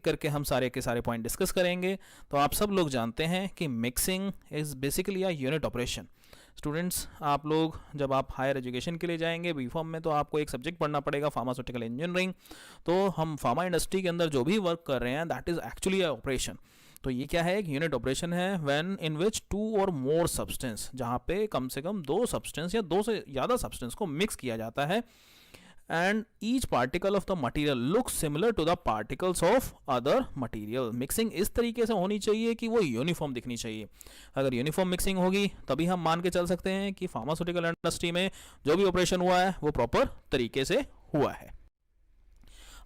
करके हम सारे के सारे पॉइंट डिस्कस करेंगे। तो आप सब लोग जानते हैं कि mixing is basically a unit operation. Students, आप लोग जब आप हायर एजुकेशन के लिए जाएंगे बी फॉर्म में, तो आपको एक सब्जेक्ट पढ़ना पड़ेगा फार्मास्यूटिकल इंजीनियरिंग। तो हम फार्मा इंडस्ट्री के अंदर जो भी वर्क कर रहे हैं that is actually a operation. तो ये क्या है, एक यूनिट ऑपरेशन है व्हेन इन विच 2 और मोर सब्सटेंस, जहाँ पे कम से कम 2 सब्सटेंस या 2 से ज़्यादा सब्सटेंस को मिक्स किया जाता है, and each particle of the material looks similar to the particles of other material। Mixing इस तरीके से होनी चाहिए कि वो यूनिफॉर्म दिखनी चाहिए। अगर यूनिफॉर्म मिक्सिंग होगी तभी हम मान के चल सकते हैं कि फार्मास्यूटिकल इंडस्ट्री में जो भी ऑपरेशन हुआ है वो प्रॉपर तरीके से हुआ है।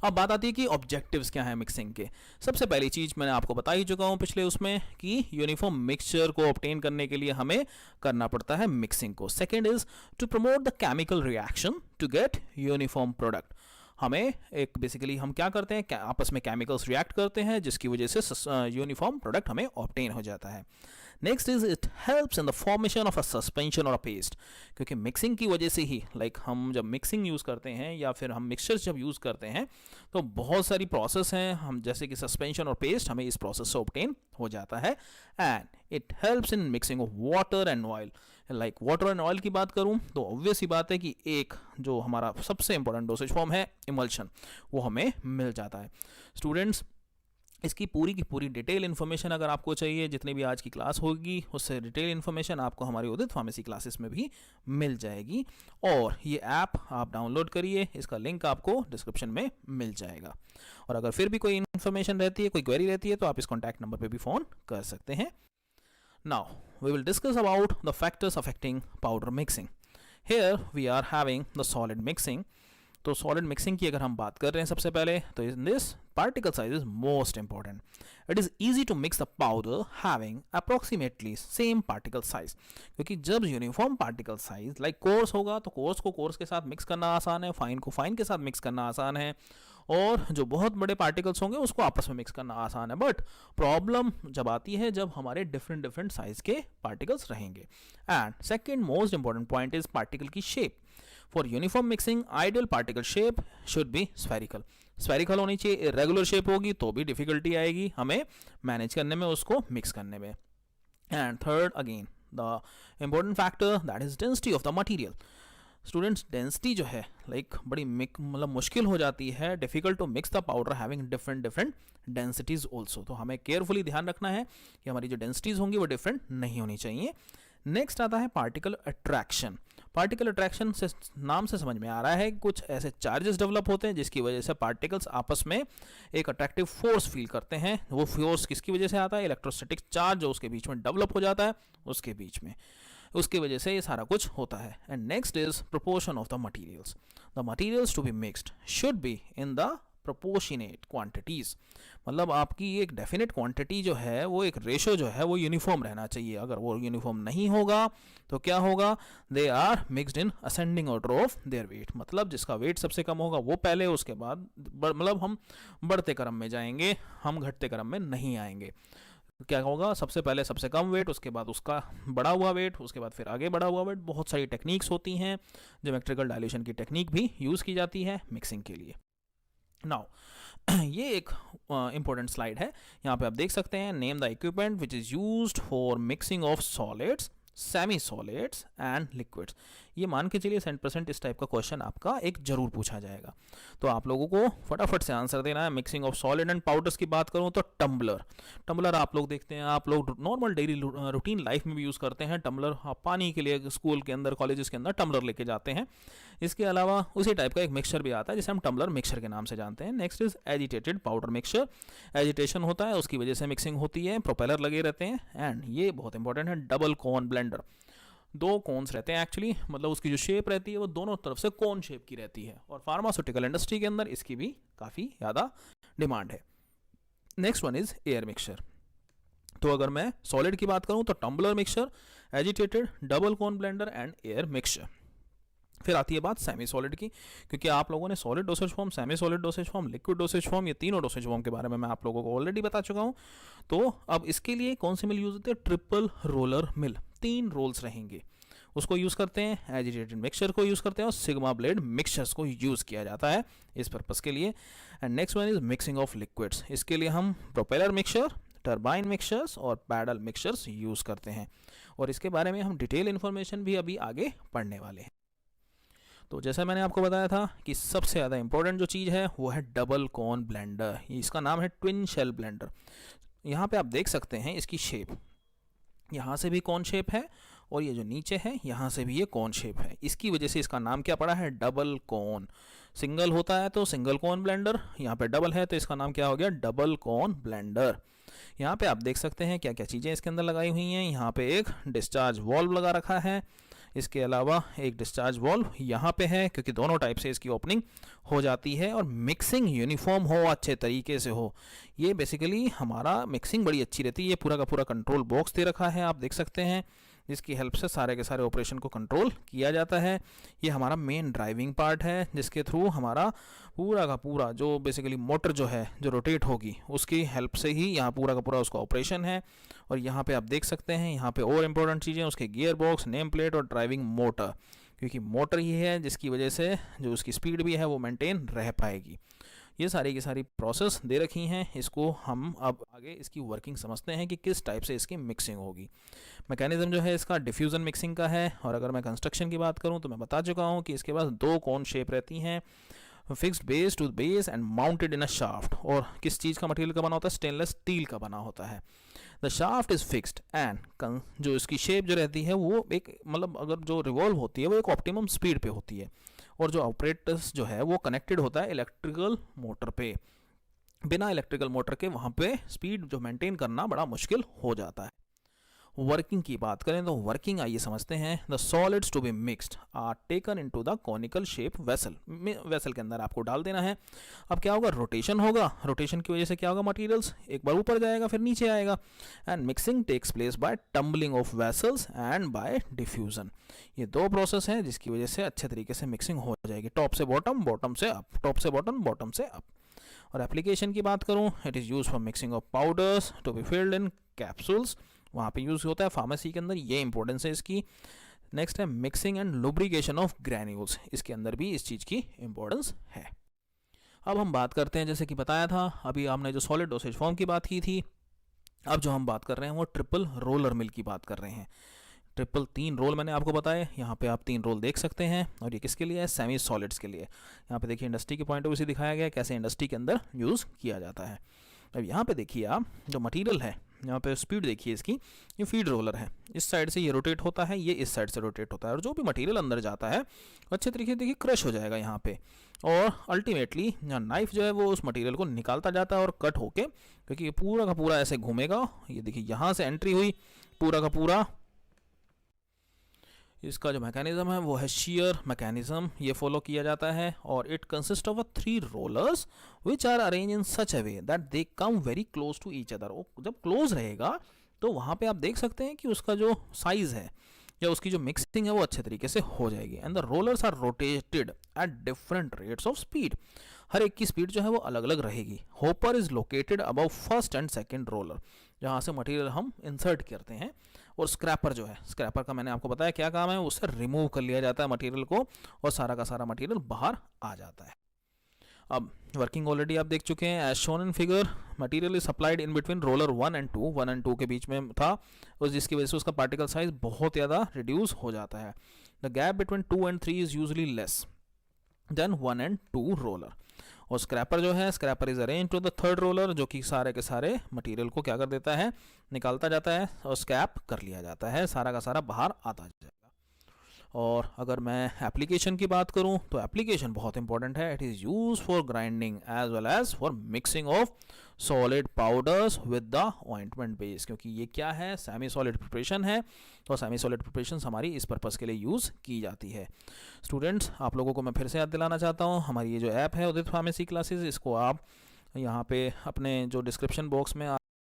अब बात आती है कि ऑब्जेक्टिव्स क्या हैं मिक्सिंग के। सबसे पहली चीज़ मैंने आपको बता ही चुका हूँ पिछले उसमें कि यूनिफॉर्म मिक्सचर को ऑब्टेन करने के लिए हमें करना पड़ता है मिक्सिंग को। Second is to promote the chemical reaction to get uniform product. हमें एक बेसिकली हम क्या करते हैं, आपस में केमिकल्स रिएक्ट करते हैं जिसकी वजह से यूनिफॉर्म प्रोडक्ट हमें ऑब्टेन हो जाता है। Next is it helps in the formation of a suspension और अ पेस्ट। क्योंकि मिक्सिंग की वजह से ही हम जब मिक्सिंग यूज़ करते हैं या फिर हम मिक्सचर्स जब यूज़ करते हैं तो बहुत सारी प्रोसेस हैं, हम जैसे कि सस्पेंशन और पेस्ट हमें इस प्रोसेस से ऑब्टेन हो जाता है। And it helps in mixing of water and oil. Like water and oil की बात करूं तो ऑब्वियस ही बात है कि एक जो हमारा सबसे इंपॉर्टेंट डोसेज फॉर्म है इमल्शन, वो हमें मिल जाता है। स्टूडेंट्स, इसकी पूरी की पूरी डिटेल इन्फॉर्मेशन अगर आपको चाहिए, जितनी भी आज की क्लास होगी उससे डिटेल इन्फॉर्मेशन आपको हमारी उदित फार्मेसी क्लासेस में भी मिल जाएगी। और ये ऐप आप डाउनलोड करिए, इसका लिंक आपको डिस्क्रिप्शन में मिल जाएगा। और अगर फिर भी कोई इन्फॉर्मेशन रहती है, कोई क्वेरी रहती है, तो आप इस कॉन्टैक्ट नंबर पर भी फ़ोन कर सकते हैं। Now we will discuss about the factors affecting powder mixing. Here we are having the solid mixing. तो सॉलिड मिक्सिंग की अगर हम बात कर रहे हैं सबसे पहले, तो in this particle size is most important. It is easy to mix the powder having approximately same particle size. क्योंकि जब uniform particle size like course होगा तो कोर्स को कोर्स के साथ मिक्स करना आसान है, फाइन को फाइन के साथ मिक्स करना आसान है, और जो बहुत बड़े पार्टिकल्स होंगे उसको आपस में मिक्स करना आसान है। बट प्रॉब्लम जब आती है जब हमारे डिफरेंट डिफरेंट साइज के पार्टिकल्स रहेंगे। And second most important point is particle की shape. For uniform mixing ideal particle shape should be spherical. Spherical होनी चाहिए, इरेगुलर शेप होगी तो भी डिफिकल्टी आएगी हमें मैनेज करने में, उसको मिक्स करने में। And third again the important factor that is density of the material. Students, density जो है बड़ी मतलब मुश्किल हो जाती है, difficult to mix the powder having different different densities also. तो हमें केयरफुली ध्यान रखना है कि हमारी जो डेंसिटीज होंगी वो डिफरेंट नहीं होनी चाहिए। नेक्स्ट आता है पार्टिकल अट्रैक्शन। पार्टिकल अट्रैक्शन से नाम से समझ में आ रहा है कुछ ऐसे चार्जेस डेवलप होते हैं जिसकी वजह से पार्टिकल्स आपस में एक अट्रैक्टिव फोर्स फील करते हैं। वो फोर्स किसकी वजह से आता है, इलेक्ट्रोस्टैटिक चार्ज जो उसके बीच में डेवलप हो जाता है उसके बीच में, उसकी वजह से ये सारा कुछ होता है। And next is proportion of the materials. The materials to be mixed should be in the proportionate quantities. मतलब आपकी एक डेफिनेट क्वांटिटी जो है वो एक रेशो जो है वो यूनिफॉर्म रहना चाहिए। अगर वो यूनिफॉर्म नहीं होगा तो क्या होगा, they are mixed in ascending order of their weight. मतलब जिसका वेट सबसे कम होगा वो पहले, उसके बाद मतलब हम बढ़ते क्रम में जाएंगे, हम घटते क्रम में नहीं आएंगे। क्या होगा, सबसे पहले सबसे कम वेट, उसके बाद उसका बढ़ा हुआ वेट, उसके बाद फिर आगे बढ़ा हुआ वेट। बहुत सारी टेक्निक्स होती हैं, ज्योमेट्रिकल डायल्यूशन की टेक्निक भी यूज़ की जाती है मिक्सिंग के लिए। नाउ ये एक इंपॉर्टेंट स्लाइड है, यहाँ पे आप देख सकते हैं name the equipment which is used for mixing of solids, semi solids and liquids. ये मान के चलिए 100% इस टाइप का क्वेश्चन आपका एक जरूर पूछा जाएगा, तो आप लोगों को फटाफट से आंसर देना है। Mixing of solid and powders की बात करूं तो टम्बलर आप लोग देखते हैं, आप लोग नॉर्मल डेली रूटीन लाइफ में भी यूज़ करते हैं टम्बलर। आप पानी के लिए स्कूल के अंदर, कॉलेजेस के अंदर टम्बलर लेके जाते हैं। इसके अलावा उसी टाइप का एक मिक्सचर भी आता है जिसे हम टम्बलर मिक्सचर के नाम से जानते हैं। Next is agitated powder mixture. Agitation होता है, उसकी वजह से मिक्सिंग होती है, प्रोपेलर लगे रहते हैं। एंड ये बहुत इंपॉर्टेंट है, डबल कोन ब्लेंडर। 2 कोन्स रहते हैं एक्चुअली, मतलब उसकी जो शेप रहती है वो दोनों तरफ से कोन शेप की रहती है, और फार्मास्यूटिकल इंडस्ट्री के अंदर इसकी भी काफ़ी ज़्यादा डिमांड है। Next one is air mixture. तो अगर मैं सॉलिड की बात करूं तो tumbler mixture, agitated, double cone blender and air mixture. फिर आती है बात सेमी सॉलिड की, क्योंकि आप लोगों ने solid dosage form, semi solid dosage form, liquid dosage form, ये तीनों डोसेज फॉर्म के बारे में मैं आप लोगों को ऑलरेडी बता चुका हूं। तो अब इसके लिए कौन सी मिल यूज होती है, ट्रिपल रोलर मिल। 3 रोल्स रहेंगे, उसको यूज़ करते हैं, एजिटेटेड मिक्सचर को यूज़ करते हैं और सिग्मा ब्लेड मिक्सचर्स को यूज़ किया जाता है इस पर्पज़ के लिए। And next one is mixing of liquids. इसके लिए हम प्रोपेलर मिक्सचर, टरबाइन मिक्सचर्स और पैडल मिक्सचर्स यूज़ करते हैं, और इसके बारे में हम डिटेल इन्फॉर्मेशन भी अभी आगे पढ़ने वाले हैं। तो जैसा मैंने आपको बताया था कि सबसे ज़्यादा इंपॉर्टेंट जो चीज़ है वो है डबल कॉन ब्लेंडर। इसका नाम है ट्विन शेल ब्लेंडर। यहाँ पे आप देख सकते हैं इसकी शेप, यहाँ से भी कॉन शेप है और ये जो नीचे है यहाँ से भी ये कॉन शेप है। इसकी वजह से इसका नाम क्या पड़ा है, डबल कॉन। सिंगल होता है तो सिंगल कॉन ब्लेंडर, यहाँ पे डबल है तो इसका नाम क्या हो गया, डबल कॉन ब्लेंडर। यहाँ पे आप देख सकते हैं क्या क्या चीज़ें इसके अंदर लगाई हुई हैं। यहाँ पे एक डिस्चार्ज वॉल्व लगा रखा है, इसके अलावा एक डिस्चार्ज वॉल्व यहाँ पे है क्योंकि दोनों टाइप से इसकी ओपनिंग हो जाती है, और मिक्सिंग यूनिफॉर्म हो, अच्छे तरीके से हो। ये बेसिकली हमारा मिक्सिंग बड़ी अच्छी रहती है। ये पूरा का पूरा कंट्रोल बॉक्स दे रखा है, आप देख सकते हैं, जिसकी हेल्प से सारे के सारे ऑपरेशन को कंट्रोल किया जाता है। ये हमारा मेन ड्राइविंग पार्ट है, जिसके थ्रू हमारा पूरा का पूरा जो बेसिकली मोटर जो है जो रोटेट होगी उसकी हेल्प से ही यहाँ पूरा का पूरा उसका ऑपरेशन है। और यहाँ पे आप देख सकते हैं, यहाँ पे और इम्पोर्टेंट चीज़ें उसके गियर बॉक्स, नेम प्लेट और ड्राइविंग मोटर, क्योंकि मोटर ही है जिसकी वजह से जो उसकी स्पीड भी है वो मेंटेन रह पाएगी। ये सारी की सारी प्रोसेस दे रखी हैं। इसको हम अब आगे इसकी वर्किंग समझते हैं कि किस टाइप से इसकी मिक्सिंग होगी। मैकेनिज्म जो है इसका डिफ्यूज़न मिक्सिंग का है, और अगर मैं कंस्ट्रक्शन की बात करूं तो मैं बता चुका हूं कि इसके पास दो कॉन शेप रहती हैं, fixed base to base and mounted in a shaft. और किस चीज़ का मटेरियल का बना होता है, स्टेनलेस स्टील का बना होता है। The shaft is fixed and जो इसकी शेप जो रहती है वो एक मतलब अगर जो रिवॉल्व होती है वो एक ऑप्टिमम स्पीड पे होती है, और जो ऑपरेटर्स जो है वो कनेक्टेड होता है इलेक्ट्रिकल मोटर पे। बिना इलेक्ट्रिकल मोटर के वहाँ पे स्पीड जो मेंटेन करना बड़ा मुश्किल हो जाता है। वर्किंग की बात करें तो वर्किंग आइए समझते हैं। The solids to be mixed are taken into the conical shape vessel. Vessel के अंदर आपको डाल देना है। अब क्या होगा, रोटेशन होगा। रोटेशन की वजह से क्या होगा, मटेरियल्स एक बार ऊपर जाएगा फिर नीचे आएगा। And mixing takes place by tumbling of vessels and by diffusion. ये दो प्रोसेस हैं जिसकी वजह से अच्छे तरीके से मिक्सिंग हो जाएगी, टॉप से बॉटम, बॉटम से अप, टॉप से बॉटम, बॉटम से अप। और एप्लीकेशन की बात करूँ, it is use for mixing of powders to be filled in capsules. वहाँ पे यूज़ होता है फार्मेसी के अंदर, ये इंपॉर्टेंस है इसकी। नेक्स्ट है mixing and lubrication of granules, इसके अंदर भी इस चीज़ की इंपॉर्टेंस है। अब हम बात करते हैं, जैसे कि बताया था अभी आपने जो सॉलिड डोसेज फॉर्म की बात की थी, अब जो हम बात कर रहे हैं वो ट्रिपल रोलर मिल की बात कर रहे हैं। ट्रिपल 3 रोल मैंने आपको बताए, यहाँ पे आप 3 रोल देख सकते हैं, और ये किसके लिए है, सेमी सॉलिड्स के लिए। यहाँ पे देखिए इंडस्ट्री के पॉइंट ऑफ व्यू से दिखाया गया है कैसे इंडस्ट्री के अंदर यूज़ किया जाता है। अब यहाँ पे देखिए आप जो मटेरियल है, यहाँ पे स्पीड देखिए इसकी, ये फीड रोलर है, इस साइड से ये रोटेट होता है, ये इस साइड से रोटेट होता है, और जो भी मटेरियल अंदर जाता है अच्छे तरीके से देखिए क्रश हो जाएगा यहाँ पे, और अल्टीमेटली नाइफ जो है वो उस मटेरियल को निकालता जाता है और कट होके, क्योंकि ये पूरा का पूरा ऐसे घूमेगा। ये देखिए यहाँ से एंट्री हुई, पूरा का पूरा इसका जो मैकेनिज्म है वो है शेयर मैकेनिज्म, ये फॉलो किया जाता है। और it consist of 3 rollers which are arrange in such a way that they come very close to each other. जब क्लोज रहेगा तो वहाँ पे आप देख सकते हैं कि उसका जो साइज़ है या उसकी जो मिक्सिंग है वो अच्छे तरीके से हो जाएगी। And the rollers are rotated at different rates of speed, हर एक की स्पीड जो है वो अलग अलग रहेगी। Hopper is located above first and second roller, जहाँ से मटेरियल हम इंसर्ट करते हैं। और स्क्रैपर जो है, स्क्रैपर का मैंने आपको बताया क्या काम है, उससे रिमूव कर लिया जाता है मटेरियल को, और सारा का सारा मटेरियल बाहर आ जाता है। अब वर्किंग ऑलरेडी आप देख चुके हैं, as shown in figure material is supplied in between roller 1 and 2, 1 and 2 के बीच में था, और जिसकी वजह से उसका पार्टिकल साइज बहुत ज़्यादा रिड्यूस हो जाता है। The gap between 2 and 3 is usually less than 1 and 2 roller. और स्क्रैपर जो है, scraper is arrange to the third roller, जो कि सारे के सारे मटेरियल को क्या कर देता है, निकालता जाता है और स्क्रैप कर लिया जाता है, सारा का सारा बाहर आता जाएगा। और अगर मैं एप्लीकेशन की बात करूं तो एप्लीकेशन बहुत इंपॉर्टेंट है। It is use for grinding as well as for mixing of solid powders with the ointment base, क्योंकि ये क्या है, सेमी सॉलिड प्रिपरेशन है, तो सेमी सॉलिड प्रिपरेशन हमारी इस पर्पज़ के लिए यूज़ की जाती है। स्टूडेंट्स, आप लोगों को मैं फिर से याद दिलाना चाहता हूँ, हमारी ये जो ऐप है उदित फार्मेसी क्लासेस, इसको आप यहाँ पे अपने जो डिस्क्रिप्शन बॉक्स में